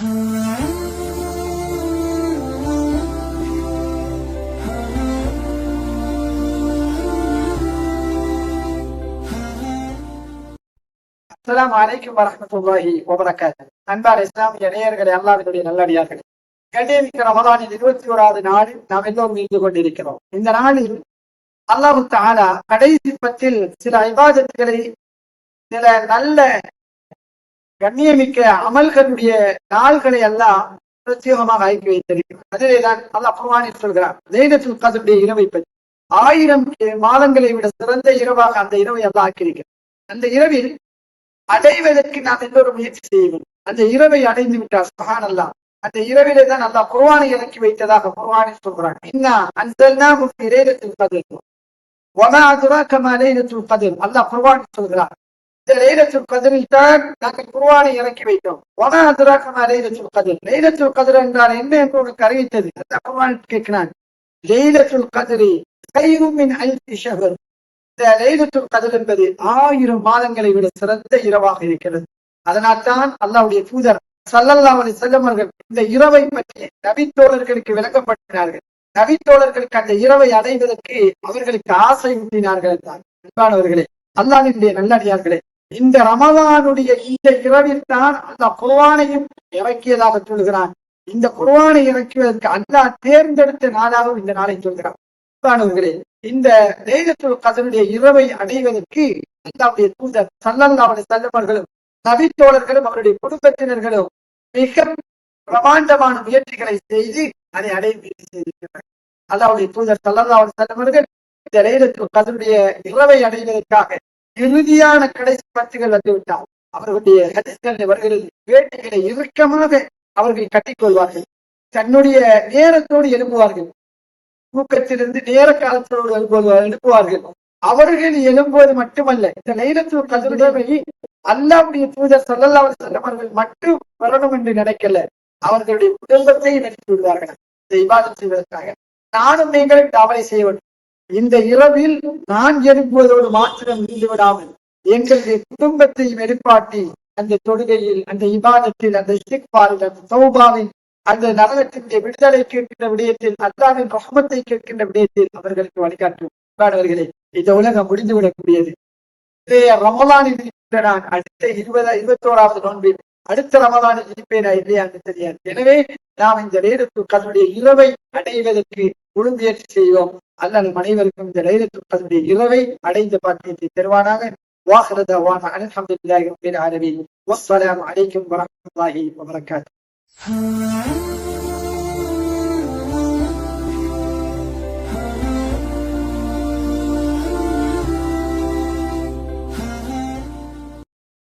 அஸ்ஸலாமு அலைக்கும் வரஹ்மத்துல்லாஹி வபரகாத்துஹு. அன்பான இஸ்லாமிய நேயர்களே, அல்லாஹ்வினுடைய நல்லடியார்களே, கண்ணியமிக்க ரமலானின் 21வது நாளில் நாம் எல்லோரும் இருந்து கொண்டிருக்கிறோம். இந்த நாளில் அல்லாஹ் தஆலா கடைசி பத்தில் சில இபாதத்துகளை, சில நல்ல கண்ணியமிக்க அமல்களுடைய நாள்களை எல்லாம் பிரத்யேகமாக ஆக்கி வைத்திருக்கிறார். அதிலேதான் அல்லாஹ் குர்ஆனில் சொல்கிறார், லைலத்துல் கத்ருடைய இரவை பற்றி 1000 மாதங்களை விட சிறந்த இரவாக அந்த இரவை அல்லாஹ் ஆக்கியிருக்கிறார். அந்த இரவில் அடைவதற்கு நாம் எல்லோரும் முயற்சி செய்வோம். அந்த இரவை அடைந்து விட்டார் சுப்ஹானல்லாஹ். அந்த இரவிலே தான் அல்லாஹ் குர்ஆனை இறக்கி வைத்ததாக குர்ஆனில் சொல்றான். இன்னா அன்ஸல்னாஹு ஃபீ லைலத்துல் கத்ர் வமா அத்ராக மா லைலத்துல் கத்ர். அல்லாஹ் குர்ஆனில் சொல்கிறார், இந்த லைலத்துல் கத்ரில் தான் நாங்கள் குர்ஆனை இறக்கி வைத்தோம். வமா அத்ராக மா லைலத்துல் கத்ர். லைலத்துல் கத்ர் என்றால் என்ன என்று உனக்கு அறிவித்தது? அல்லாஹ் குர்ஆனில் கேட்கிறான். லைலத்துல் கத்ரி கைரும் மின் அல்ஃபி ஷஹர். இந்த லைலத்துல் கத்ர் என்பது 1000 மாதங்களை விட சிறந்த இரவாக இருக்கிறது. அதனால் தான் அல்லாஹ்வுடைய தூதர் ஸல்லல்லாஹு அலைஹி வஸல்லம் அவர்கள் இந்த இரவை பற்றி நபித்தோழர்களுக்கு விளக்கப்படுத்தினார்கள். நபித்தோழர்களுக்கு அந்த இரவை அடைவதற்கு அவர்களுக்கு ஆசை ஊட்டினார்கள். அன்பானவர்களே, அல்லாஹ்வினுடைய நல்லடியார்களே, இந்த ரமலானுடைய இந்த இரவில் தான் அல்லாஹ் குர்ஆனையும் இறக்கியதாக சொல்கிறான். இந்த குர்ஆனை இறக்குவதற்கு அல்லாஹ் தேர்ந்தெடுத்த நாளாகவும் இந்த நாளை சொல்கிறான். அன்பானவர்களே, இந்த லைலத்துல் கத்ருடைய இரவை அடைவதற்கு அல்லாஹ்வுடைய தூதர் ஸல்லல்லாஹு அலைஹி வஸல்லம் அவர்களும் நபித்தோழர்களும் அவருடைய குடும்பத்தினர்களும் மிக பிரமாண்டமான முயற்சிகளை செய்து அதை அடைய முயற்சி செய்திருக்கிறார்கள். அல்லாஹ்வுடைய தூதர் ஸல்லல்லாஹு அலைஹி வஸல்லம் அவர்கள் இந்த லைலத்துல் கத்ருடைய இரவை அடைவதற்காக இறுதியான கடைசி பத்துகள் வந்துவிட்டார். அவர்களுடைய ஹதீஸ்களில் வருகிறது, வேட்டைகளை இறுக்கமாக அவர்கள் கட்டிக்கொள்வார்கள். தன்னுடைய நேரத்தோடு எழுப்புவார்கள். தூக்கத்திலிருந்து நேர காலத்தோடு எழுப்புவார்கள். அவர்கள் எழும்புவது மட்டுமல்ல, இந்த லைலத்துல் கத்ருடைய அல்லாஹ்வுடைய தூதர் ஸல்லல்லாஹு அலைஹி வஸல்லம் அவர்கள் மட்டும் வரணும் என்று நினைக்கல, அவர்களுடைய குடும்பத்தை நடத்தி விடுவார்கள். இந்த இபாதத் செய்வதற்காக நானும் நீங்களும் தவறை செய்ய வேண்டும். இந்த இரவில் நான் எழுப்புவதோடு மாத்திரம் இருந்து விடாமல் எங்களுடைய குடும்பத்தையும் எழுப்பாட்டி அந்த தொழுகையில், அந்த இபாதத்தில், அந்த இஸ்திக்பாரில், அந்த தௌபாவில், அந்த நரகத்தினுடைய விடுதலை கேட்கின்ற விடயத்தில், அல்லாஹ்வின் ரஹ்மத்தை கேட்கின்ற விடயத்தில் அவர்களுக்கு வழிகாட்டும். இந்த உலகம் முடிந்துவிடக்கூடியது. ரமலானில் நான் அடுத்த 21வது நோன்பில் அடுத்த ரமலானில் இருப்பேனா இல்லையா என்று தெரியாது. எனவே நாம் இந்த லைலத்துல் கத்ருடைய இரவை அடைவதற்கு முழு முயற்சி செய்வோம். அல்லாஹ் நம் அனைவருக்கும் இந்த லைலத்துல் கத்ருடைய இரவை அடைந்த பாக்கியத்தை தருவானாக. வாஹிரு தஅவானா அல்ஹம்துலில்லாஹி ரப்பில் ஆலமீன். வஸ்ஸலாமு அலைக்கும் வரஹ்மத்துல்லாஹி வபரகாத்துஹு.